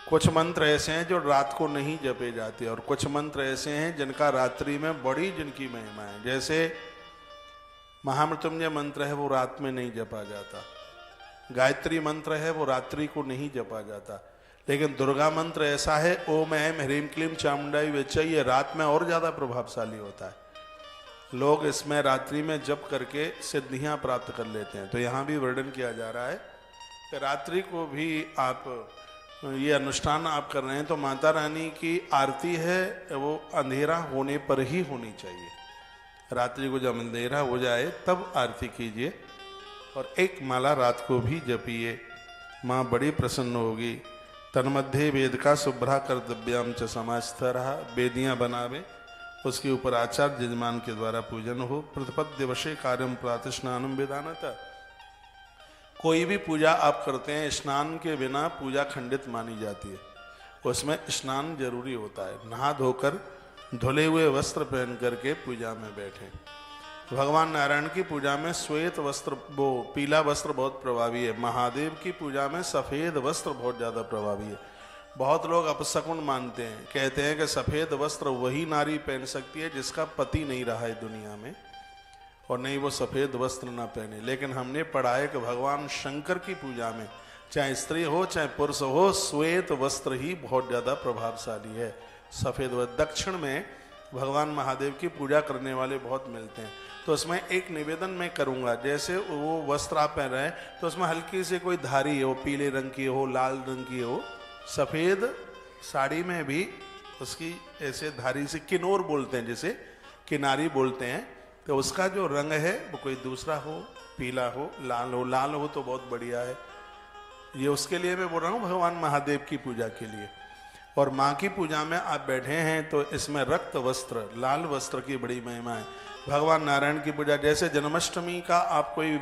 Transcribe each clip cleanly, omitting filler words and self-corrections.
कुछ मंत्र ऐसे हैं जो रात को नहीं जपे जाते और कुछ मंत्र ऐसे हैं जिनका रात्रि में बड़ी जिनकी महिमा है। जैसे महामृत्युंजय मंत्र है वो रात में नहीं जपा जाता, गायत्री मंत्र है वो रात्रि को नहीं जपा जाता, लेकिन दुर्गा मंत्र ऐसा है ओम ऐम ह्रीम क्लीम चामुंडाई वेच्चा, ये रात में और ज्यादा प्रभावशाली होता है। लोग इसमें रात्रि में जप करके सिद्धियां प्राप्त कर लेते हैं। तो यहाँ भी वर्णन किया जा रहा है कि रात्रि को भी आप ये अनुष्ठान आप कर रहे हैं तो माता रानी की आरती है वो अंधेरा होने पर ही होनी चाहिए। रात्रि को जब अंधेरा हो जाए तब आरती कीजिए और एक माला रात को भी जपिए, माँ बड़ी प्रसन्न होगी। तन्मध्ये वेद का शुभ्रा कर्तव्याम च समास्तरः, वेदियाँ बनावे उसके ऊपर आचार्य यजमान के द्वारा पूजन हो। प्रतिपद्य वशे कार्यम प्रातस्नानम विधानतः, कोई भी पूजा आप करते हैं स्नान के बिना पूजा खंडित मानी जाती है, उसमें स्नान जरूरी होता है। नहा धोकर धुले हुए वस्त्र पहन करके पूजा में बैठें। भगवान नारायण की पूजा में श्वेत वस्त्र वो पीला वस्त्र बहुत प्रभावी है, महादेव की पूजा में सफ़ेद वस्त्र बहुत ज़्यादा प्रभावी है। बहुत लोग अपशकुन मानते हैं, कहते हैं कि सफ़ेद वस्त्र वही नारी पहन सकती है जिसका पति नहीं रहा है दुनिया में और नहीं वो सफ़ेद वस्त्र ना पहने। लेकिन हमने पढ़ा है कि भगवान शंकर की पूजा में चाहे स्त्री हो चाहे पुरुष हो श्वेत वस्त्र ही बहुत ज़्यादा प्रभावशाली है। सफ़ेद वस्त्र दक्षिण में भगवान महादेव की पूजा करने वाले बहुत मिलते हैं। तो उसमें एक निवेदन मैं करूंगा, जैसे वो वस्त्र आप पहन रहे हैं तो उसमें हल्की से कोई धारी हो, पीले रंग की हो, लाल रंग की हो। सफ़ेद साड़ी में भी उसकी ऐसे धारी से किनोर बोलते हैं, जैसे किनारी बोलते हैं, तो उसका जो रंग है वो कोई दूसरा हो, पीला हो, लाल हो। लाल हो तो बहुत बढ़िया है। ये उसके लिए मैं बोल रहा हूँ भगवान महादेव की पूजा के लिए। और माँ की पूजा में आप बैठे हैं तो इसमें रक्त वस्त्र, लाल वस्त्र की बड़ी महिमा है। भगवान नारायण की पूजा जैसे जन्माष्टमी का आप कोई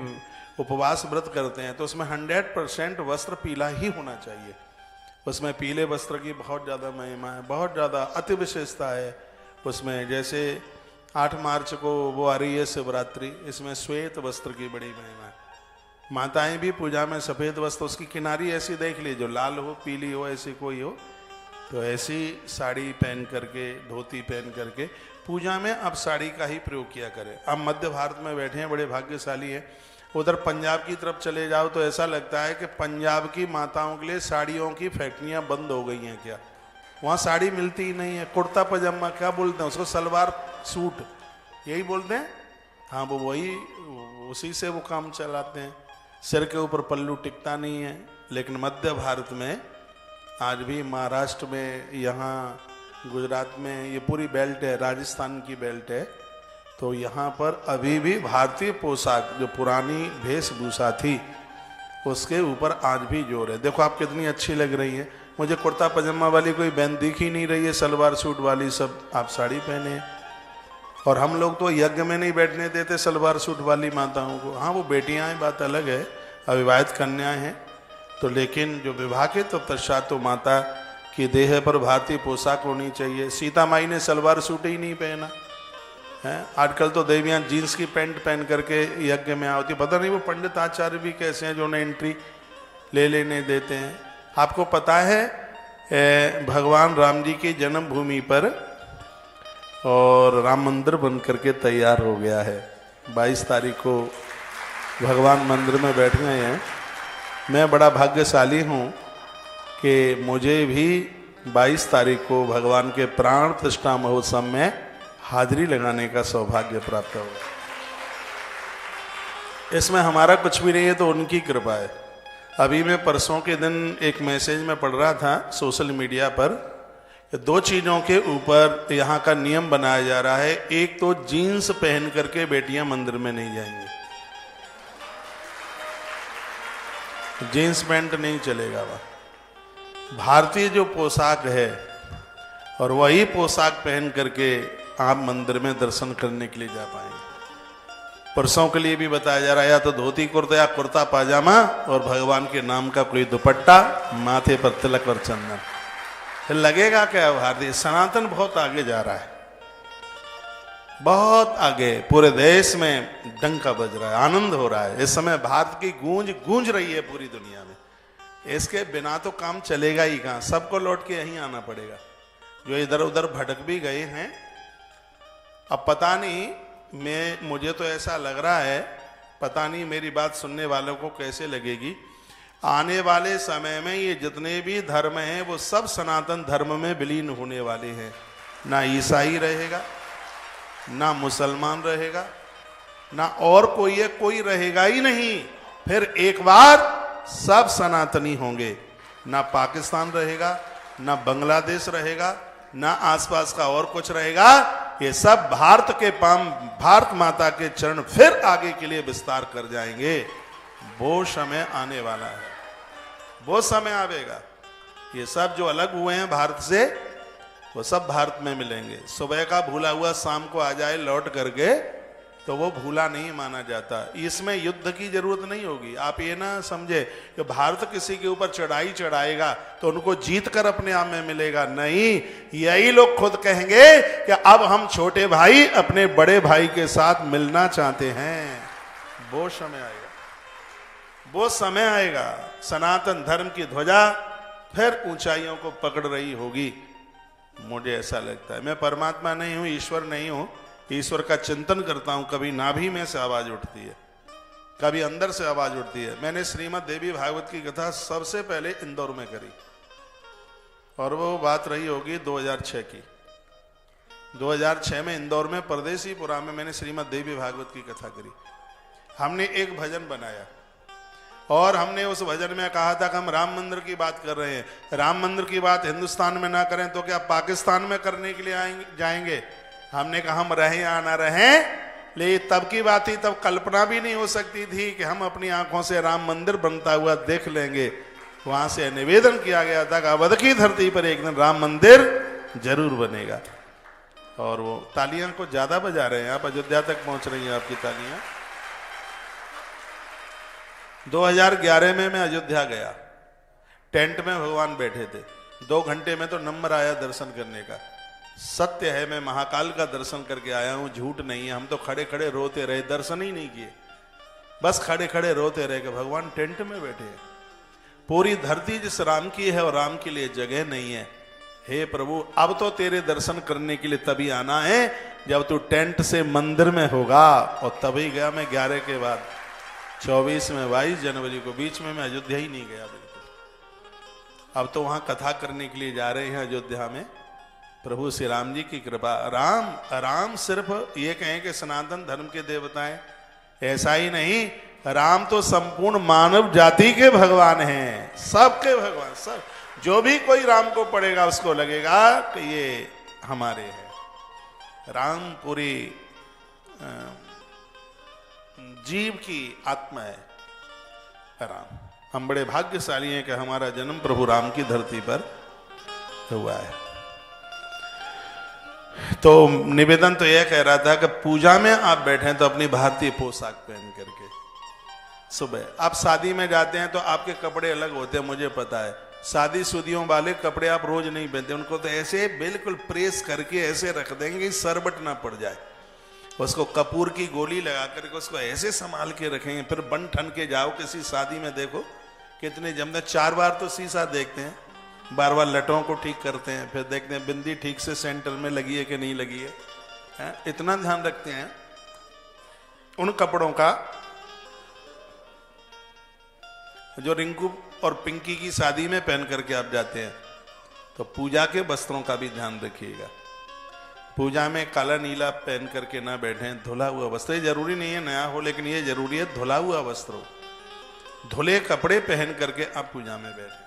उपवास व्रत करते हैं तो उसमें 100% वस्त्र पीला ही होना चाहिए। उसमें पीले वस्त्र की बहुत ज़्यादा महिमा है, बहुत ज़्यादा अति विशेषता है उसमें। जैसे 8 मार्च को वो आ रही है शिवरात्रि, इसमें श्वेत वस्त्र की बड़ी महिमा है। माताएं भी पूजा में सफ़ेद वस्त्र, उसकी किनारी ऐसी देख लीजिए जो लाल हो, पीली हो, ऐसी कोई हो, तो ऐसी साड़ी पहन करके, धोती पहन करके पूजा में आप साड़ी का ही प्रयोग किया करें। अब मध्य भारत में बैठे हैं, बड़े भाग्यशाली हैं। उधर पंजाब की तरफ चले जाओ तो ऐसा लगता है कि पंजाब की माताओं के लिए साड़ियों की फैक्ट्रियां बंद हो गई हैं क्या। वहाँ साड़ी मिलती ही नहीं है। कुर्ता पजामा क्या बोलते हैं उसको, सलवार सूट यही बोलते हैं। हाँ वो वही, उसी से वो काम चलाते हैं। सिर के ऊपर पल्लू टिकता नहीं है। लेकिन मध्य भारत में आज भी, महाराष्ट्र में, यहाँ गुजरात में, ये पूरी बेल्ट है, राजस्थान की बेल्ट है, तो यहाँ पर अभी भी भारतीय पोशाक जो पुरानी वेशभूषा थी उसके ऊपर आज भी जोर है। देखो आप कितनी अच्छी लग रही है। मुझे कुर्ता पजामा वाली कोई बहन दिख ही नहीं रही है, सलवार सूट वाली सब आप साड़ी पहने हैं। और हम लोग तो यज्ञ में नहीं बैठने देते सलवार सूट वाली माताओं को। हाँ वो बेटियाँ हैं, बात अलग है, अविवाहित कन्याएँ हैं, तो लेकिन जो विवाह के तो पश्चात तो माता की देह पर भारतीय पोशाक होनी चाहिए। सीता माई ने सलवार सूट ही नहीं पहना है। आजकल तो देवियाँ जीन्स की पैंट पहन करके यज्ञ में आती। पता नहीं वो पंडित आचार्य भी कैसे हैं जो उन्हें एंट्री ले लेने देते हैं। आपको पता है भगवान राम जी की जन्मभूमि पर और राम मंदिर बन करके तैयार हो गया है। 22 तारीख को भगवान मंदिर में बैठ गए हैं। मैं बड़ा भाग्यशाली हूँ कि मुझे भी 22 तारीख को भगवान के प्राण प्रतिष्ठा महोत्सव में हाजिरी लगाने का सौभाग्य प्राप्त होगा। इसमें हमारा कुछ भी नहीं है, तो उनकी कृपा है। अभी मैं परसों के दिन एक मैसेज में पढ़ रहा था सोशल मीडिया पर कि 2 चीज़ों के ऊपर यहाँ का नियम बनाया जा रहा है। एक तो जीन्स पहन करके बेटियां मंदिर में नहीं जाएंगी, जीन्स पैंट नहीं चलेगा। वह भारतीय जो पोशाक है और वही पोशाक पहन करके आप मंदिर में दर्शन करने के लिए जा पाएंगे। पुरुषों के लिए भी बताया जा रहा है, या तो धोती कुर्ता या कुर्ता पाजामा और भगवान के नाम का कोई दुपट्टा, माथे पर तिलक और चंदन। फिर लगेगा क्या भारतीय सनातन बहुत आगे जा रहा है, बहुत आगे। पूरे देश में डंका बज रहा है, आनंद हो रहा है। इस समय भारत की गूंज रही है पूरी दुनिया में इसके बिना तो काम चलेगा ही कहाँ, सबको लौट के यहीं आना पड़ेगा। जो इधर उधर भटक भी गए हैं, अब पता नहीं, मुझे तो ऐसा लग रहा है, पता नहीं मेरी बात सुनने वालों को कैसे लगेगी, आने वाले समय में ये जितने भी धर्म हैं वो सब सनातन धर्म में विलीन होने वाले हैं। ना ईसाई रहेगा, ना मुसलमान रहेगा, ना और कोई रहेगा ही नहीं। फिर एक बार सब सनातनी होंगे। ना पाकिस्तान रहेगा, ना बांग्लादेश रहेगा, ना आसपास का और कुछ रहेगा। ये सब भारत माता के चरण फिर आगे के लिए विस्तार कर जाएंगे। वो समय आने वाला है, वो समय आवेगा। ये सब जो अलग हुए हैं भारत से, वो सब भारत में मिलेंगे। सुबह का भूला हुआ शाम को आ जाए लौट करके, तो वो भूला नहीं माना जाता। इसमें युद्ध की जरूरत नहीं होगी। आप ये ना समझे कि भारत किसी के ऊपर चढ़ाई चढ़ाएगा तो उनको जीत कर अपने आप में मिलेगा, नहीं। यही लोग खुद कहेंगे कि अब हम छोटे भाई अपने बड़े भाई के साथ मिलना चाहते हैं। वो समय आएगा, वो समय आएगा, सनातन धर्म की ध्वजा फिर ऊंचाइयों को पकड़ रही होगी। मुझे ऐसा लगता है। मैं परमात्मा नहीं हूं, ईश्वर नहीं हूं, ईश्वर का चिंतन करता हूं। कभी नाभि में से आवाज उठती है, कभी अंदर से आवाज उठती है। मैंने श्रीमद् देवी भागवत की कथा सबसे पहले इंदौर में करी, और वो बात रही होगी 2006 की। 2006 में इंदौर में परदेसीपुरा में मैंने श्रीमद् देवी भागवत की कथा करी। हमने एक भजन बनाया और हमने उस भजन में कहा था कि हम राम मंदिर की बात कर रहे हैं। राम मंदिर की बात हिंदुस्तान में ना करें तो क्या पाकिस्तान में करने के लिए जाएंगे? हमने कहा हम रहें या ना रहें, लेकिन तब की बात थी, तब कल्पना भी नहीं हो सकती थी कि हम अपनी आंखों से राम मंदिर बनता हुआ देख लेंगे। वहां से निवेदन किया गया था कि अवध की धरती पर एक दिन राम मंदिर जरूर बनेगा। और वो तालियां को ज्यादा बजा रहे हैं आप, अयोध्या तक पहुंच रही हैं आपकी तालियां। 2011 में मैं अयोध्या गया, टेंट में भगवान बैठे थे। 2 घंटे में तो नंबर आया दर्शन करने का। सत्य है, मैं महाकाल का दर्शन करके आया हूं, झूठ नहीं है। हम तो खड़े खड़े रोते रहे, दर्शन ही नहीं किए, बस खड़े खड़े रोते रहे कि भगवान टेंट में बैठे हैं। पूरी धरती जिस राम की है और राम के लिए जगह नहीं है। हे प्रभु, अब तो तेरे दर्शन करने के लिए तभी आना है जब तू टेंट से मंदिर में होगा। और तभी गया मैं 11 के बाद, 24 में 22 जनवरी को। बीच में मैं अयोध्या ही नहीं गया बिल्कुल। अब तो वहां कथा करने के लिए जा रहे हैं अयोध्या में। प्रभु श्री राम जी की कृपा। राम सिर्फ ये कहें कि सनातन धर्म के देवता हैं, ऐसा ही नहीं। राम तो संपूर्ण मानव जाति के भगवान हैं, सबके भगवान। सब जो भी कोई राम को पढ़ेगा उसको लगेगा कि ये हमारे हैं। राम पूरी जीव की आत्मा है राम। हम बड़े भाग्यशाली हैं कि हमारा जन्म प्रभु राम की धरती पर हुआ है। तो निवेदन तो यह कह रहा था कि पूजा में आप बैठे तो अपनी भारतीय पोशाक पहन करके। सुबह आप शादी में जाते हैं तो आपके कपड़े अलग होते हैं, मुझे पता है। शादी शुदियों वाले कपड़े आप रोज नहीं पहनते, उनको तो ऐसे बिल्कुल प्रेस करके ऐसे रख देंगे सरबट ना पड़ जाए। उसको कपूर की गोली लगा करके उसको ऐसे संभाल के रखेंगे। फिर बन ठन के जाओ किसी शादी में, देखो कितने जमते, 4 बार तो शीशा देखते हैं, बार लटों को ठीक करते हैं, फिर देखते हैं बिंदी ठीक से सेंटर में लगी है कि नहीं लगी है। इतना ध्यान रखते हैं उन कपड़ों का। जो रिंकू और पिंकी की शादी में पहन करके आप जाते हैं, तो पूजा के वस्त्रों का भी ध्यान रखिएगा। पूजा में काला नीला पहन करके ना बैठें। धुला हुआ वस्त्र, ये जरूरी नहीं है नया हो, लेकिन ये जरूरी है धुला हुआ वस्त्र हो। धुले कपड़े पहन करके आप पूजा में बैठें।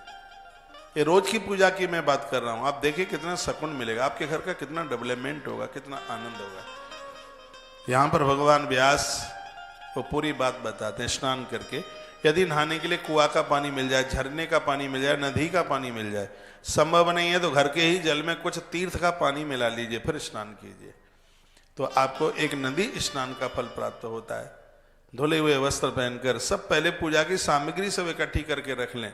ये रोज की पूजा की मैं बात कर रहा हूं। आप देखिए कितना सुकून मिलेगा, आपके घर का कितना डेवलपमेंट होगा, कितना आनंद होगा। यहां पर भगवान व्यास वो पूरी बात बताते हैं। स्नान करके यदि नहाने के लिए कुआं का पानी मिल जाए, झरने का पानी मिल जाए, नदी का पानी मिल जाए, संभव नहीं है तो घर के ही जल में कुछ तीर्थ का पानी मिला लीजिए, फिर स्नान कीजिए, तो आपको एक नदी स्नान का फल प्राप्त होता है। धुले हुए वस्त्र पहनकर सब पहले पूजा की सामग्री सब इकट्ठी करके रख लें,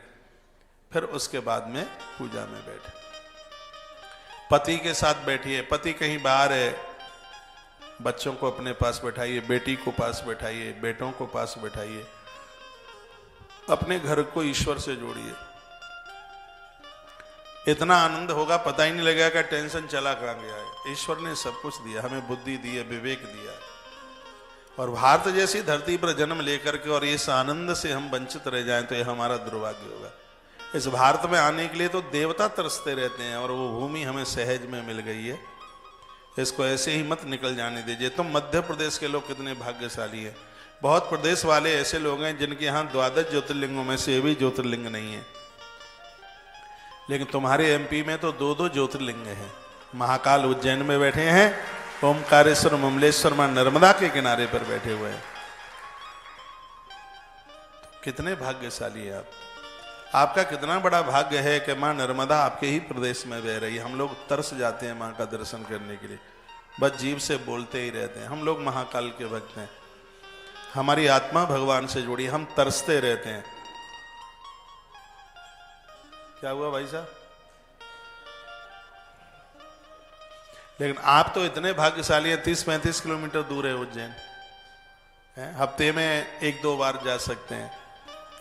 फिर उसके बाद में पूजा में बैठे। पति के साथ बैठिए, पति कहीं बाहर है, बच्चों को अपने पास बैठाइए, बेटी को पास बैठाइए, बेटों को पास बैठाइए। अपने घर को ईश्वर से जोड़िए। इतना आनंद होगा पता ही नहीं लगेगा कि टेंशन चला कहाँ गया है। ईश्वर ने सब कुछ दिया, हमें बुद्धि दी है, विवेक दिया है। और भारत जैसी धरती पर जन्म लेकर के और इस आनंद से हम वंचित रह जाएं तो ये हमारा दुर्भाग्य होगा। इस भारत में आने के लिए तो देवता तरसते रहते हैं और वो भूमि हमें सहज में मिल गई है। इसको ऐसे ही मत निकल जाने दीजिए। तुम मध्य प्रदेश के लोग कितने भाग्यशाली हैं। बहुत प्रदेश वाले ऐसे लोग हैं जिनके यहाँ 12 ज्योतिर्लिंगों में से भी ज्योतिर्लिंग नहीं है, लेकिन तुम्हारे एमपी में तो 2-2 ज्योतिर्लिंग हैं। महाकाल उज्जैन में बैठे हैं, ओमकारेश्वर ममलेश्वर मां नर्मदा के किनारे पर बैठे हुए हैं। कितने भाग्यशाली हैं आप। आपका कितना बड़ा भाग्य है कि मां नर्मदा आपके ही प्रदेश में बह रही है। हम लोग तरस जाते हैं मां का दर्शन करने के लिए, बस जीभ से बोलते ही रहते हैं। हम लोग महाकाल के भक्त हैं, हमारी आत्मा भगवान से जुड़ी, हम तरसते रहते हैं। क्या हुआ भाई साहब? लेकिन आप तो इतने भाग्यशाली हैं, 30-35 किलोमीटर दूर है उज्जैन, हफ्ते में 1-2 बार जा सकते हैं।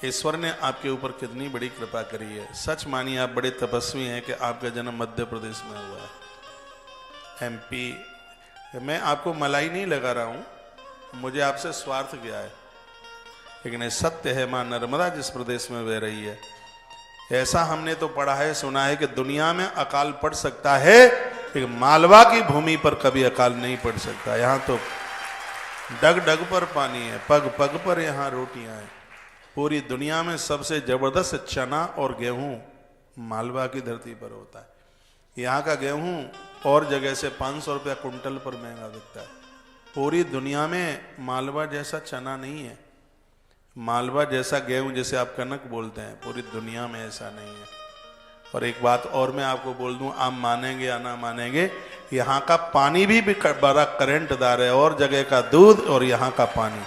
ईश्वर ने आपके ऊपर कितनी बड़ी कृपा करी है। सच मानिए आप बड़े तपस्वी हैं कि आपका जन्म मध्य प्रदेश में हुआ है। एमपी, मैं आपको मलाई नहीं लगा रहा हूं, मुझे आपसे स्वार्थ क्या है, लेकिन ये सत्य है। मां नर्मदा जिस प्रदेश में बह रही है, ऐसा हमने तो पढ़ा है, सुना है कि दुनिया में अकाल पड़ सकता है, लेकिन मालवा की भूमि पर कभी अकाल नहीं पड़ सकता। यहाँ तो डग डग पर पानी है, पग पग पर यहाँ रोटियां हैं। पूरी दुनिया में सबसे जबरदस्त चना और गेहूं मालवा की धरती पर होता है। यहाँ का गेहूं और जगह से 500 रुपया कुंटल पर महंगा बिकता है। पूरी दुनिया में मालवा जैसा चना नहीं है, मालवा जैसा गेहूं जैसे आप कनक बोलते हैं, पूरी दुनिया में ऐसा नहीं है। और एक बात और मैं आपको बोल दूं, आप मानेंगे या ना मानेंगे, यहाँ का पानी भी बड़ा करंटदार है। और जगह का दूध और यहाँ का पानी,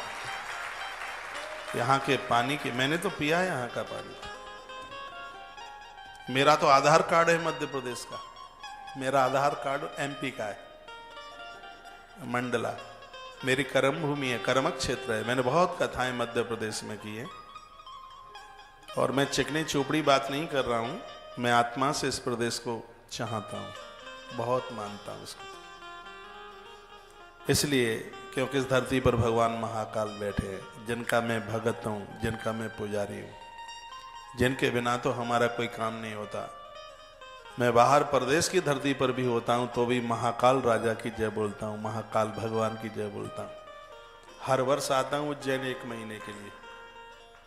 यहाँ के पानी की मैंने तो पिया है यहाँ का पानी। मेरा तो आधार कार्ड है मध्य प्रदेश का, मेरा आधार कार्ड एमपी का है, मंडला मेरी कर्म भूमि है, कर्मक क्षेत्र है। मैंने बहुत कथाएं मध्य प्रदेश में की हैं और मैं चिकनी चोपड़ी बात नहीं कर रहा हूं, मैं आत्मा से इस प्रदेश को चाहता हूं, बहुत मानता हूं इसको। इसलिए क्योंकि इस धरती पर भगवान महाकाल बैठे हैं, जिनका मैं भगत हूं, जिनका मैं पुजारी हूं, जिनके बिना तो हमारा कोई काम नहीं होता। मैं बाहर प्रदेश की धरती पर भी होता हूं तो भी महाकाल राजा की जय बोलता हूं, महाकाल भगवान की जय बोलता हूं। हर वर्ष आता हूं उज्जैन 1 महीने के लिए,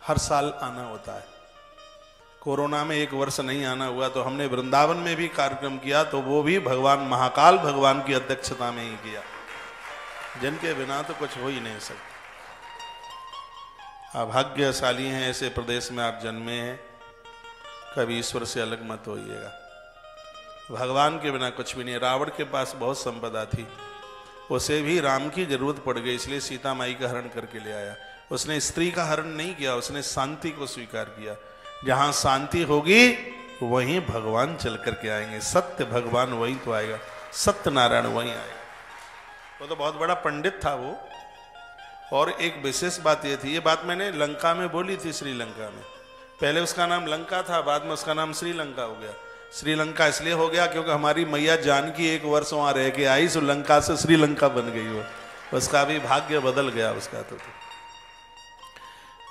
हर साल आना होता है। कोरोना में 1 वर्ष नहीं आना हुआ तो हमने वृंदावन में भी कार्यक्रम किया, तो वो भी भगवान महाकाल भगवान की अध्यक्षता में ही किया, जिनके बिना तो कुछ हो ही नहीं सकता। आप भाग्यशाली हैं, ऐसे प्रदेश में आप जन्मे हैं। कभी ईश्वर से अलग मत होइएगा, भगवान के बिना कुछ भी नहीं। रावण के पास बहुत संपदा थी, उसे भी राम की जरूरत पड़ गई, इसलिए सीता माई का हरण करके ले आया। उसने स्त्री का हरण नहीं किया, उसने शांति को स्वीकार किया। जहां शांति होगी वहीं भगवान चल करके आएंगे, सत्य भगवान वहीं तो आएगा, सत्यनारायण वहीं आएगा। वो तो बहुत बड़ा पंडित था वो। और एक विशेष बात ये थी, ये बात मैंने लंका में बोली थी, श्रीलंका में। पहले उसका नाम लंका था, बाद में उसका नाम श्रीलंका हो गया। श्रीलंका इसलिए हो गया क्योंकि हमारी मैया जानकी 1 वर्ष वहां रह के आई, सो लंका से श्रीलंका बन गई वो। उसका भी भाग्य बदल गया उसका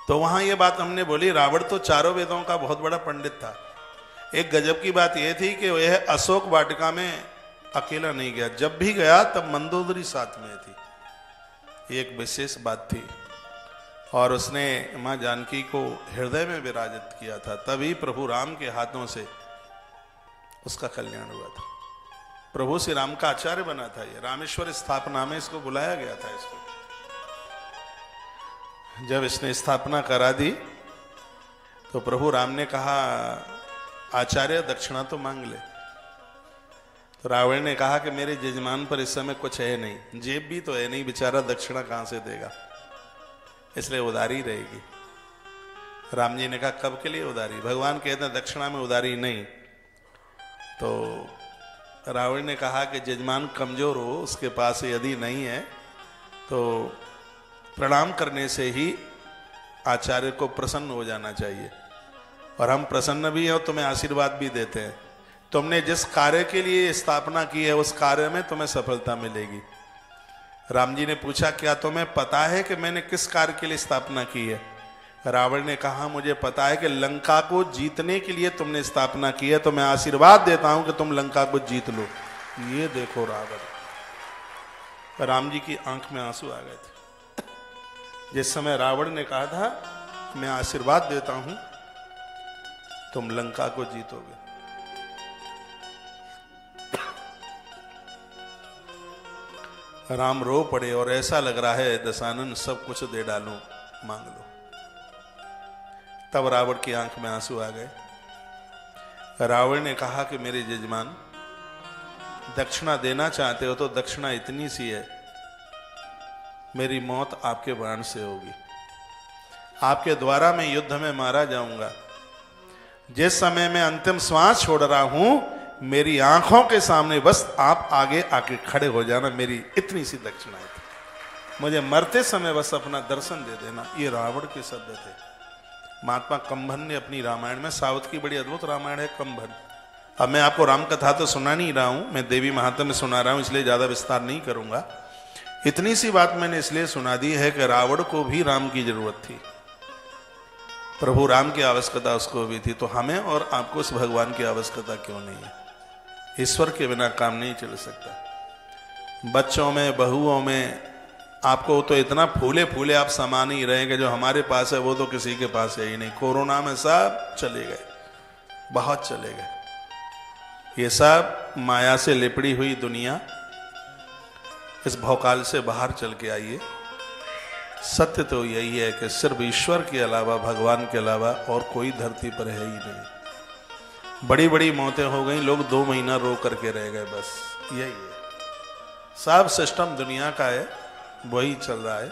तो वहां ये बात हमने बोली। रावण तो 4 वेदों का बहुत बड़ा पंडित था। एक गजब की बात यह थी कि वह अशोक वाटिका में अकेला नहीं गया, जब भी गया तब मंदोदरी साथ में थी। एक विशेष बात थी। और उसने मां जानकी को हृदय में विराजित किया था, तभी प्रभु राम के हाथों से उसका कल्याण हुआ था। प्रभु श्री राम का आचार्य बना था। ये रामेश्वर स्थापना में इसको बुलाया गया था। इसको जब इसने स्थापना करा दी तो प्रभु राम ने कहा, आचार्य दक्षिणा तो मांग ले। तो रावण ने कहा कि मेरे जजमान पर इस समय कुछ है नहीं, जेब भी तो है नहीं, बेचारा दक्षिणा कहां से देगा, इसलिए उधारी रहेगी। राम जी ने कहा, कब के लिए उधारी? भगवान कहते हैं दक्षिणा में उधारी नहीं। तो रावण ने कहा कि जजमान कमजोर हो, उसके पास यदि नहीं है तो प्रणाम करने से ही आचार्य को प्रसन्न हो जाना चाहिए। और हम प्रसन्न भी हैं और तुम्हें आशीर्वाद भी देते हैं। तुमने जिस कार्य के लिए स्थापना की है उस कार्य में तुम्हें सफलता मिलेगी। राम जी ने पूछा, क्या तुम्हें पता है कि मैंने किस कार्य के लिए स्थापना की है? रावण ने कहा, मुझे पता है कि लंका को जीतने के लिए तुमने स्थापना की है, तो मैं आशीर्वाद देता हूं कि तुम लंका को जीत लो। ये देखो रावण, राम जी की आंख में आंसू आ गए थे जिस समय रावण ने कहा था मैं आशीर्वाद देता हूं तुम लंका को जीतोगे। राम रो पड़े और ऐसा लग रहा है दशानन सब कुछ दे डालूं, मांग लो। तब रावण की आंख में आंसू आ गए। रावण ने कहा कि मेरे यजमान, दक्षिणा देना चाहते हो तो दक्षिणा इतनी सी है, मेरी मौत आपके बाण से होगी, आपके द्वारा मैं युद्ध में मारा जाऊंगा। जिस समय मैं अंतिम श्वास छोड़ रहा हूं, मेरी आंखों के सामने बस आप आगे आके खड़े हो जाना, मेरी इतनी सी दक्षिणा है, मुझे मरते समय बस अपना दर्शन दे देना। ये रावण के शब्द थे। महात्मा कंभन ने अपनी रामायण में, साउथ की बड़ी अद्भुत रामायण है कंभन। अब मैं आपको राम कथा तो सुना नहीं रहा हूं, मैं देवी महात्म्य सुना रहा हूं, इसलिए ज्यादा विस्तार नहीं करूंगा। इतनी सी बात मैंने इसलिए सुना दी है कि रावण को भी राम की जरूरत थी, प्रभु राम की आवश्यकता उसको भी थी, तो हमें और आपको उस भगवान की आवश्यकता क्यों नहीं है? ईश्वर के बिना काम नहीं चल सकता। बच्चों में, बहुओं में आपको तो इतना फूले फूले आप समा नहीं रहेंगे, जो हमारे पास है वो तो किसी के पास है ही नहीं। कोरोना में सब चले गए, बहुत चले गए। ये सब माया से लिपड़ी हुई दुनिया इस भौकाल से बाहर चल के आइए। सत्य तो यही है कि सिर्फ ईश्वर के अलावा, भगवान के अलावा और कोई धरती पर है ही नहीं। बड़ी बड़ी मौतें हो गई, लोग 2 महीना रो करके रह गए, बस यही है। सब सिस्टम दुनिया का है, वही चल रहा है।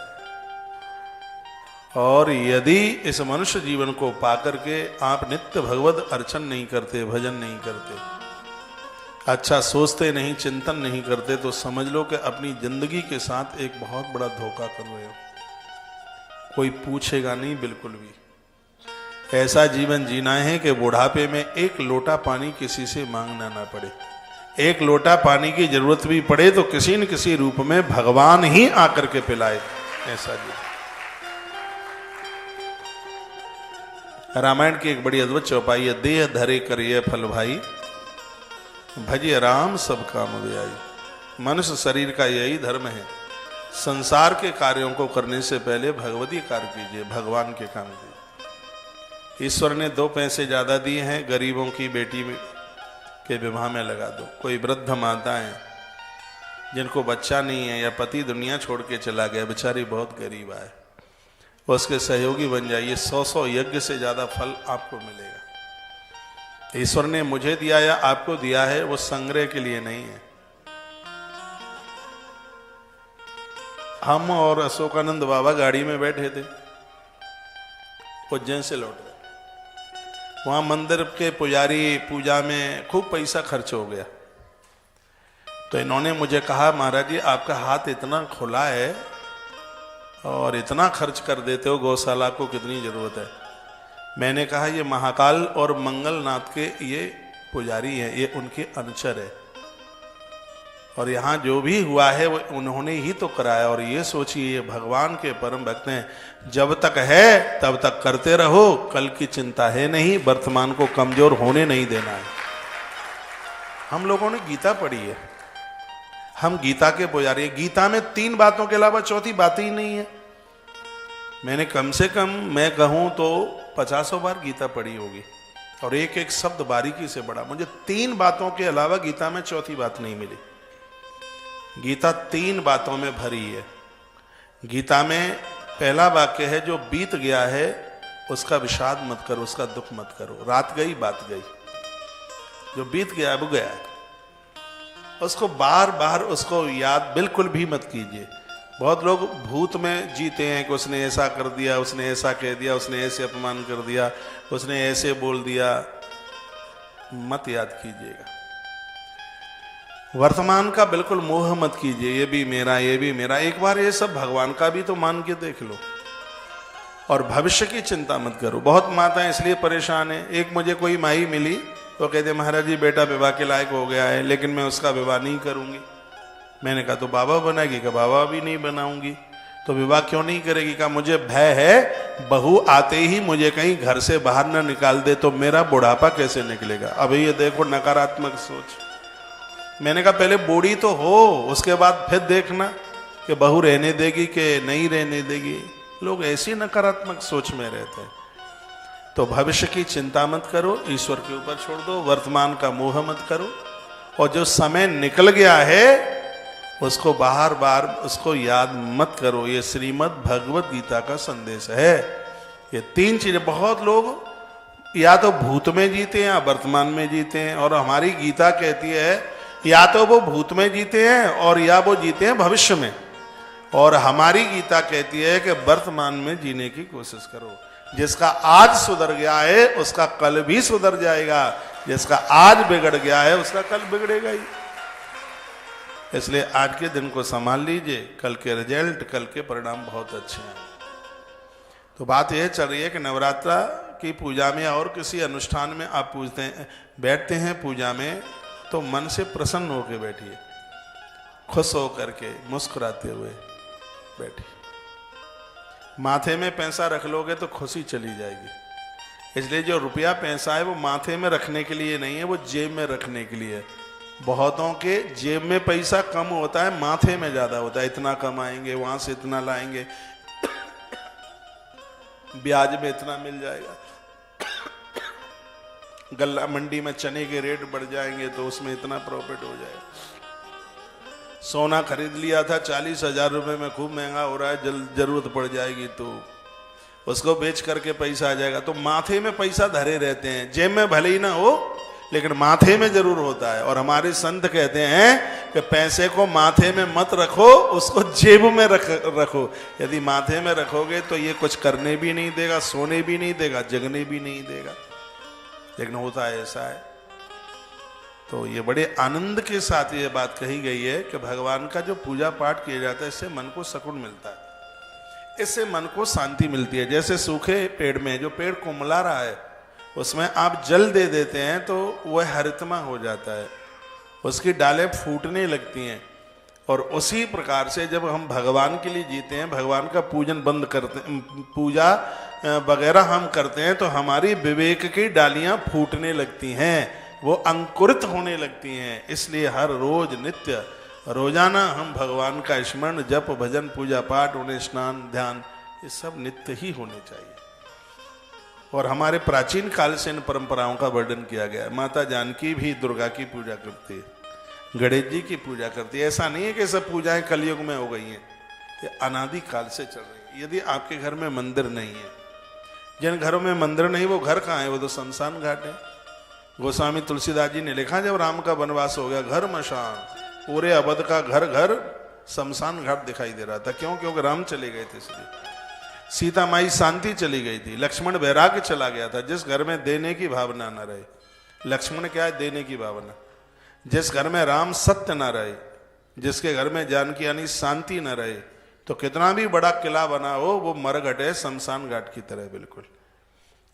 और यदि इस मनुष्य जीवन को पाकर के आप नित्य भगवत अर्चन नहीं करते, भजन नहीं करते, अच्छा सोचते नहीं, चिंतन नहीं करते, तो समझ लो कि अपनी जिंदगी के साथ एक बहुत बड़ा धोखा कर रहे हो। कोई पूछेगा नहीं बिल्कुल भी। ऐसा जीवन जीना है कि बुढ़ापे में 1 लोटा पानी किसी से मांगना ना पड़े। 1 लोटा पानी की जरूरत भी पड़े तो किसी न किसी रूप में भगवान ही आकर के पिलाए, ऐसा जीवन। रामायण की एक बड़ी अद्भुत चौपाई है, देह धरे करिए फल भाई, भजिए राम सब काम व्याई। मनुष्य शरीर का यही धर्म है, संसार के कार्यों को करने से पहले भगवती कार्य कीजिए, भगवान के काम कीजिए। ईश्वर ने 2 पैसे ज्यादा दिए हैं, गरीबों की बेटी के विवाह में लगा दो। कोई वृद्ध माता है जिनको बच्चा नहीं है या पति दुनिया छोड़ के चला गया, बेचारी बहुत गरीब है, उसके सहयोगी बन जाइए, 100 यज्ञ से ज्यादा फल आपको मिलेगा। ईश्वर ने मुझे दिया या आपको दिया है, वो संग्रह के लिए नहीं है। हम और अशोकानंद बाबा गाड़ी में बैठे थे, उज्जैन से लौट रहे। वहां मंदिर के पुजारी पूजा में खूब पैसा खर्च हो गया, तो इन्होंने मुझे कहा, महाराज जी आपका हाथ इतना खुला है और इतना खर्च कर देते हो, गौशाला को कितनी जरूरत है? मैंने कहा, ये महाकाल और मंगलनाथ के ये पुजारी हैं, ये उनके अनुचर है, और यहाँ जो भी हुआ है वो उन्होंने ही तो कराया। और ये सोचिए, ये भगवान के परम भक्त हैं, जब तक है तब तक करते रहो, कल की चिंता है नहीं, वर्तमान को कमजोर होने नहीं देना है। हम लोगों ने गीता पढ़ी है, हम गीता के पुजारी हैं। गीता में 3 बातों के अलावा चौथी बात ही नहीं है। मैंने कम से कम मैं कहूं तो 50 बार गीता पढ़ी होगी, और एक एक शब्द बारीकी से पढ़ा। मुझे 3 बातों के अलावा गीता में चौथी बात नहीं मिली। गीता 3 बातों में भरी है। गीता में पहला वाक्य है, जो बीत गया है उसका विषाद मत करो, उसका दुख मत करो। रात गई बात गई, जो बीत गया वो गया है, उसको बार बार उसको याद बिल्कुल भी मत कीजिए। बहुत लोग भूत में जीते हैं कि उसने ऐसा कर दिया, उसने ऐसा कह दिया, उसने ऐसे अपमान कर दिया, उसने ऐसे बोल दिया। मत याद कीजिएगा। वर्तमान का बिल्कुल मोह मत कीजिए, ये भी मेरा, ये भी मेरा। एक बार ये सब भगवान का भी तो मान के देख लो, और भविष्य की चिंता मत करो। बहुत माताएं इसलिए परेशान है। एक मुझे कोई माई मिली वो कहते महाराज जी बेटा विवाह के लायक हो गया है, लेकिन मैं उसका विवाह नहीं करूंगी। मैंने कहा तो बाबा बनाएगी? का बाबा भी नहीं बनाऊंगी। तो विवाह क्यों नहीं करेगी? का मुझे भय है बहू आते ही मुझे कहीं घर से बाहर ना निकाल दे तो मेरा बुढ़ापा कैसे निकलेगा। अब ये देखो नकारात्मक सोच। मैंने कहा पहले बूढ़ी तो हो, उसके बाद फिर देखना कि बहू रहने देगी कि नहीं रहने देगी। लोग ऐसी नकारात्मक सोच में रहते हैं। तो भविष्य की चिंता मत करो, ईश्वर के ऊपर छोड़ दो, वर्तमान का मोह मत करो, और जो समय निकल गया है उसको बार बार उसको याद मत करो। ये श्रीमद् भगवत गीता का संदेश है। ये तीन चीजें, बहुत लोग या तो भूत में जीते हैं या वर्तमान में जीते हैं, और हमारी गीता कहती है या तो वो भूत में जीते हैं और या वो जीते हैं भविष्य में, और हमारी गीता कहती है कि वर्तमान में जीने की कोशिश करो। जिसका आज सुधर गया है उसका कल भी सुधर जाएगा, जिसका आज बिगड़ गया है उसका कल बिगड़ेगा ही। इसलिए आज के दिन को संभाल लीजिए, कल के रिजल्ट, कल के परिणाम बहुत अच्छे हैं। तो बात यह चल रही है कि नवरात्रा की पूजा में और किसी अनुष्ठान में आप पूजते हैं, बैठते हैं पूजा में, तो मन से प्रसन्न होकर बैठिए, खुश होकर के मुस्कुराते हुए बैठिए। माथे में पैसा रख लोगे तो खुशी चली जाएगी। इसलिए जो रुपया पैसा है वो माथे में रखने के लिए नहीं है, वो जेब में रखने के लिए। बहुतों के जेब में पैसा कम होता है, माथे में ज्यादा होता है। इतना कमाएंगे, वहां से इतना लाएंगे, ब्याज में इतना मिल जाएगा, गल्ला मंडी में चने के रेट बढ़ जाएंगे तो उसमें इतना प्रॉफिट हो जाएगा। सोना खरीद लिया था 40,000 रुपए में, खूब महंगा हो रहा है, जरूरत पड़ जाएगी तो उसको बेच करके पैसा आ जाएगा। तो माथे में पैसा धरे रहते हैं, जेब में भले ही ना हो लेकिन माथे में जरूर होता है। और हमारे संत कहते हैं कि पैसे को माथे में मत रखो, उसको जेब में रखो। यदि माथे में रखोगे तो ये कुछ करने भी नहीं देगा, सोने भी नहीं देगा, जगने भी नहीं देगा। लेकिन होता है ऐसा है। तो ये बड़े आनंद के साथ ये बात कही गई है कि भगवान का जो पूजा पाठ किया जाता है इससे मन को सुकून मिलता है, इससे मन को शांति मिलती है। जैसे सूखे पेड़ में जो पेड़ कुम्हला रहा है उसमें आप जल दे देते हैं तो वह हरितमा हो जाता है, उसकी डालें फूटने लगती हैं। और उसी प्रकार से जब हम भगवान के लिए जीते हैं, भगवान का पूजन बंद करते हैं, पूजा वगैरह हम करते हैं, तो हमारी विवेक की डालियां फूटने लगती हैं, वो अंकुरित होने लगती हैं। इसलिए हर रोज नित्य रोजाना हम भगवान का स्मरण, जप, भजन, पूजा पाठ, उन्हें स्नान, ध्यान, ये सब नित्य ही होने चाहिए। और हमारे प्राचीन काल से इन परंपराओं का वर्णन किया गया है। माता जानकी भी दुर्गा की पूजा करती है, गणेश जी की पूजा करती है। ऐसा नहीं है कि सब पूजाएं कलयुग में हो गई हैं, ये अनादि काल से चल रही है। यदि आपके घर में मंदिर नहीं है, जिन घरों में मंदिर नहीं वो घर कहाँ है? वो तो शमशान घाट है। गोस्वामी तुलसीदास जी ने लिखा, जब राम का वनवास हो गया, घर मशान, पूरे अवध का घर घर शमशान घाट दिखाई दे रहा था। क्यों? क्योंकि राम चले गए थे, इसलिए। सीता माई शांति चली गई थी, लक्ष्मण वैराग्य चला गया था। जिस घर में देने की भावना न रहे, लक्ष्मण क्या है? देने की भावना। जिस घर में राम सत्य न रहे, जिसके घर में जानकी यानी शांति न रहे, तो कितना भी बड़ा किला बना हो वो मरघट है, शमशान घाट की तरह बिल्कुल।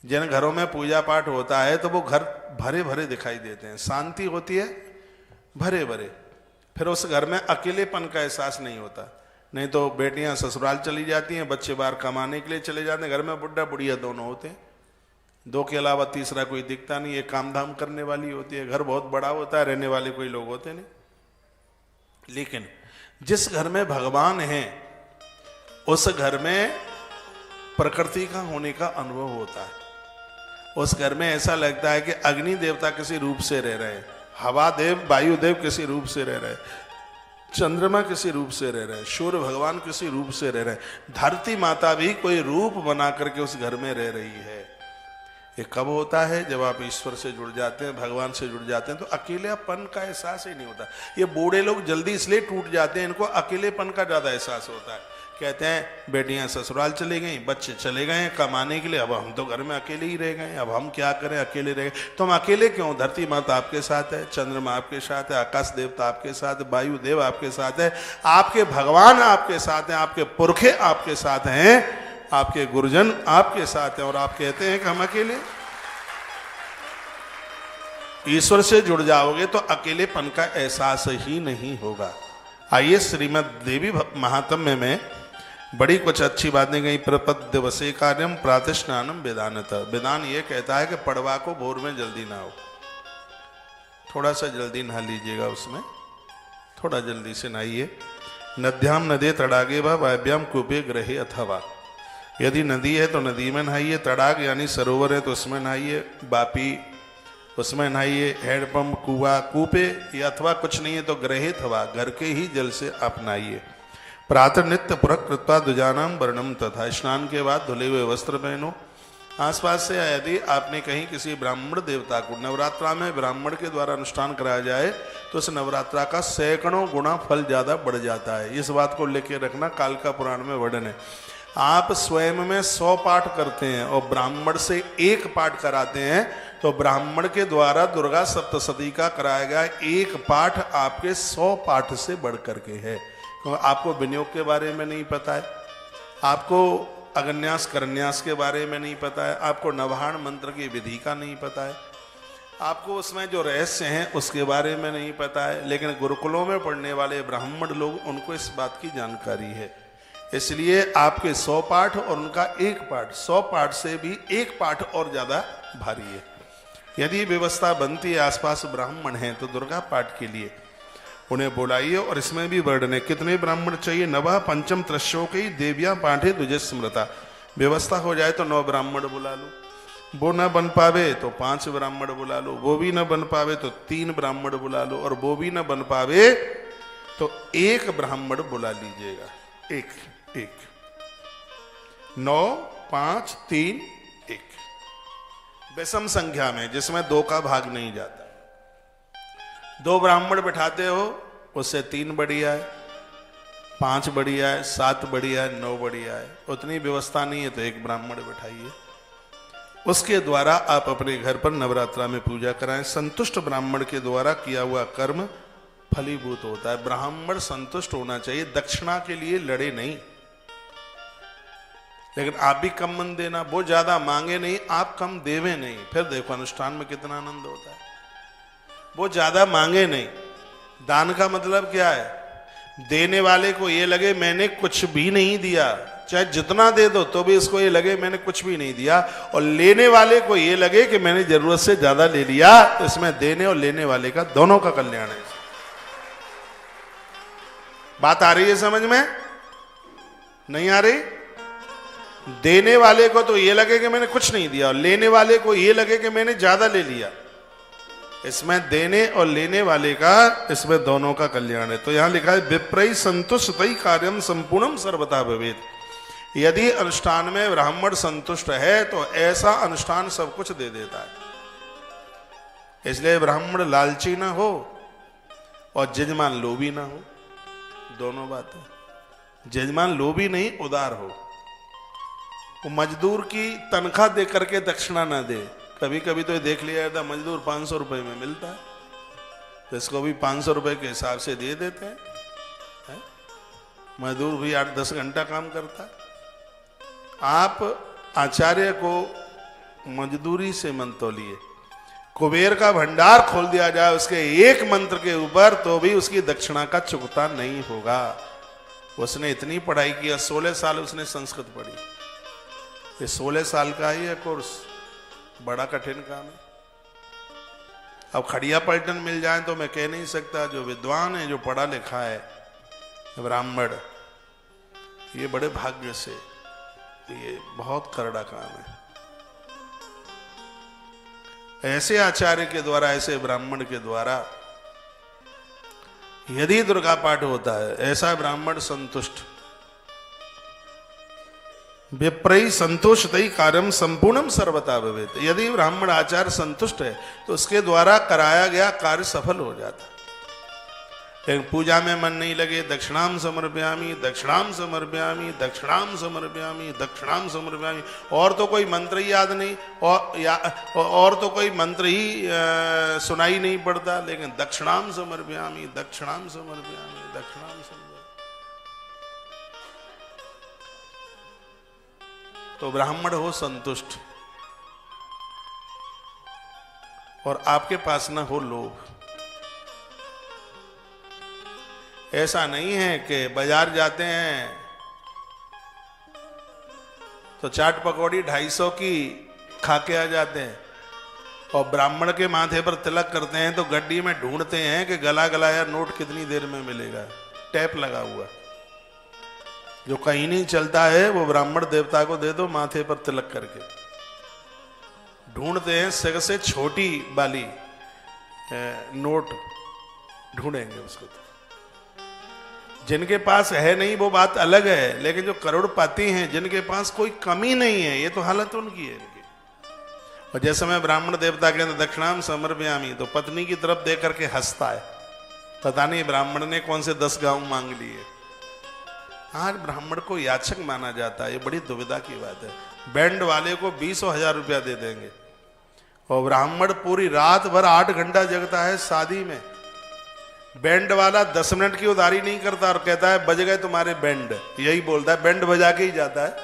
जिन घरों में पूजा पाठ होता है तो वो घर भरे भरे दिखाई देते हैं, शांति होती है, भरे भरे। फिर उस घर में अकेलेपन का एहसास नहीं होता। नहीं तो बेटियां ससुराल चली जाती हैं, बच्चे बाहर कमाने के लिए चले जाते हैं, घर में बुढ़ा बुढ़िया दोनों होते हैं, दो के अलावा तीसरा कोई दिखता नहीं। ये काम धाम करने वाली होती है, घर बहुत बड़ा होता है, रहने वाले कोई लोग होते नहीं। लेकिन जिस घर में भगवान है उस घर में प्रकृति का होने का अनुभव होता है। उस घर में ऐसा लगता है कि अग्नि देवता किसी रूप से रह रहे हैं, हवा देव, वायु देव किसी रूप से रह रहे हैं, चंद्रमा किसी रूप से रह रहे हैं, सूर्य भगवान किसी रूप से रह रहे हैं, धरती माता भी कोई रूप बना करके उस घर में रह रही है। ये कब होता है? जब आप ईश्वर से जुड़ जाते हैं, भगवान से जुड़ जाते हैं, तो अकेलेपन का एहसास ही नहीं होता। ये बूढ़े लोग जल्दी इसलिए टूट जाते हैं, इनको अकेलेपन का ज्यादा एहसास होता है। कहते हैं बेटियां ससुराल चली गई, बच्चे चले गए कमाने के लिए, अब हम तो घर में अकेले ही रह गए, अब हम क्या करें, अकेले रह गए। तो हम अकेले क्यों? धरती माता आपके साथ है, चंद्रमा आपके साथ है, आकाश देवता आपके साथ है, वायु देव आपके साथ है, आपके भगवान आपके साथ हैं, आपके पुरखे आपके साथ हैं, आपके गुरुजन आपके साथ हैं, और आप कहते हैं कि हम अकेले। ईश्वर से जुड़ जाओगे तो अकेलेपन का एहसास ही नहीं होगा। आइए श्रीमद् देवी महात्म्य में बड़ी कुछ अच्छी बातें गई। प्रपद्य वसे कार्यम प्रातः स्नानम वेदानत। वेदान ये कहता है कि पड़वा को भोर में जल्दी ना हो, थोड़ा सा जल्दी नहा लीजिएगा, उसमें थोड़ा जल्दी से नहाइए। नद्याम नदे तड़ागे व वायव्याम कूपे ग्रहे अथवा, यदि नदी है तो नदी में नहाइए, तड़ाग यानी सरोवर है तो उसमें नहाइए, बापी उसमें नहाइए, हैंडपंप कुआ कूपे या अथवा कुछ नहीं है तो ग्रहे थवा, घर के ही जल से आप नहाइए। प्रातः नित्य पुरक कृत्वा द्विजानाम वर्णम तथा, स्नान के बाद धुले हुए वस्त्र पहनो। आसपास से यदि आपने कहीं किसी ब्राह्मण देवता को, नवरात्रा में ब्राह्मण के द्वारा अनुष्ठान कराया जाए तो उस नवरात्रा का सैकड़ों गुना फल ज्यादा बढ़ जाता है। इस बात को लेकर रखना, कालिका पुराण में वर्णन है। आप स्वयं में 100 पाठ करते हैं और ब्राह्मण से 1 पाठ कराते हैं तो ब्राह्मण के द्वारा दुर्गा सप्तशती का कराया गया 1 पाठ आपके 100 पाठ से बढ़ करके है। क्योंकि आपको विनियोग के बारे में नहीं पता है, आपको अगन्यास करन्यास के बारे में नहीं पता है, आपको नवहाण मंत्र की विधि का नहीं पता है, आपको उसमें जो रहस्य हैं उसके बारे में नहीं पता है। लेकिन गुरुकुलों में पढ़ने वाले ब्राह्मण लोग, उनको इस बात की जानकारी है। इसलिए आपके 100 पाठ और उनका 1 पाठ, 100 पाठ से भी 1 पाठ और ज्यादा भारी है। यदि व्यवस्था बनती है, आसपास ब्राह्मण हैं, तो दुर्गा पाठ के लिए उन्हें बुलाइए। और इसमें भी वर्णन है कितने ब्राह्मण चाहिए। नवा पंचम त्रश्योकई देविया पाठे द्विज स्मृता। व्यवस्था हो जाए तो 9 ब्राह्मण बुला लो, वो न बन पावे तो 5 ब्राह्मण बुला लो, वो भी न बन पावे तो 3 ब्राह्मण बुला लो, और वो भी न बन पावे तो 1 ब्राह्मण बुला लीजिएगा। 1 9 5 3 1 विषम संख्या में, जिसमें 2 का भाग नहीं जाता। 2 ब्राह्मण बैठाते हो, उससे 3 बढ़िया है, 5 बढ़िया है, 7 बढ़िया है, 9 बढ़िया है। उतनी व्यवस्था नहीं है तो 1 ब्राह्मण बैठाइए, उसके द्वारा आप अपने घर पर नवरात्रा में पूजा कराएं। संतुष्ट ब्राह्मण के द्वारा किया हुआ कर्म फलीभूत होता है। ब्राह्मण संतुष्ट होना चाहिए, दक्षिणा के लिए लड़े नहीं। लेकिन आप भी कम मन देना, वो ज्यादा मांगे नहीं, आप कम देवे नहीं, फिर देखो अनुष्ठान में कितना आनंद होता है। वो ज्यादा मांगे नहीं। दान का मतलब क्या है? देने वाले को ये लगे मैंने कुछ भी नहीं दिया, चाहे जितना दे दो तो भी इसको ये लगे मैंने कुछ भी नहीं दिया, और लेने वाले को ये लगे कि मैंने जरूरत से ज्यादा ले लिया। तो इसमें देने और लेने वाले का दोनों का कल्याण है। बात आ रही है समझ में? नहीं आ रही? देने वाले को तो ये लगे कि मैंने कुछ नहीं दिया, और लेने वाले को ये लगे कि मैंने ज्यादा ले लिया। इसमें देने और लेने वाले का, इसमें दोनों का कल्याण है। तो यहां लिखा है विप्रई संतुष्टई कार्यम संपूर्णम सर्वथा भवेत्। यदि अनुष्ठान में ब्राह्मण संतुष्ट है तो ऐसा अनुष्ठान सब कुछ दे देता है। इसलिए ब्राह्मण लालची ना हो और जजमान लोभी ना हो, दोनों बातें। जजमान लोभी नहीं, उदार हो। वो मजदूर की तनख्वाह दे करके दक्षिणा ना दे। कभी कभी तो देख लिया जाता मजदूर 500 रुपए में मिलता है, तो इसको भी 500 रुपए के हिसाब से दे देते हैं, है? मजदूर भी 8-10 घंटा काम करता है। आप आचार्य को मजदूरी से मन तोलिए। कुबेर का भंडार खोल दिया जाए उसके 1 मंत्र के ऊपर, तो भी उसकी दक्षिणा का चुकता नहीं होगा। उसने इतनी पढ़ाई किया, 16 साल उसने संस्कृत पढ़ी। ये 16 साल का ही है कोर्स, बड़ा कठिन काम है। अब खड़िया पलटन मिल जाए तो मैं कह नहीं सकता, जो विद्वान है, जो पढ़ा लिखा है ब्राह्मण, ये बड़े भाग्य से, ये बहुत करड़ा काम है। ऐसे आचार्य के द्वारा, ऐसे ब्राह्मण के द्वारा यदि दुर्गा पाठ होता है, ऐसा ब्राह्मण संतुष्ट। विप्रई संतोषतई कार्यम संपूर्णम सर्वथा भवेत्। यदि ब्राह्मण आचार्य संतुष्ट है तो उसके द्वारा कराया गया कार्य सफल हो जाता। लेकिन पूजा में मन नहीं लगे, दक्षिणाम समर्पयामि, दक्षिणाम समर्पयामि, दक्षिणाम समर्पयामि, दक्षिणाम समर्पयामि, और तो कोई मंत्र ही याद नहीं, और तो कोई मंत्र ही सुनाई नहीं पड़ता, लेकिन दक्षिणाम समर्पयामि, दक्षिणाम समर्पयामि, दक्षिणाम समर्पयामि। तो ब्राह्मण हो संतुष्ट, और आपके पास ना हो लोभ। ऐसा नहीं है कि बाजार जाते हैं तो चाट पकौड़ी 250 की खा के आ जाते हैं, और ब्राह्मण के माथे पर तिलक करते हैं तो गड्डी में ढूंढते हैं कि गला गलाया नोट कितनी देर में मिलेगा, टैप लगा हुआ जो कहीं नहीं चलता है वो ब्राह्मण देवता को दे दो माथे पर तिलक करके। ढूंढते हैं सिर से छोटी वाली नोट ढूंढेंगे उसको। तो जिनके पास है नहीं वो बात अलग है, लेकिन जो करोड़पति हैं जिनके पास कोई कमी नहीं है, ये तो हालत उनकी है इनकी। और जैसे मैं ब्राह्मण देवता के अंदर दक्षिणाम समर्पयामि तो पत्नी की तरफ देख करके हंसता है, पता नहीं ब्राह्मण ने कौन से 10 गांव मांग लिए। आज ब्राह्मण को याचक माना जाता है, ये बड़ी दुविधा की बात है। बैंड वाले को 20,000 रुपया दे देंगे और ब्राह्मण पूरी रात भर 8 घंटा जगता है शादी में। बैंड वाला 10 मिनट की उधारी नहीं करता और कहता है बज गए तुम्हारे बैंड, यही बोलता है, बैंड बजा के ही जाता है।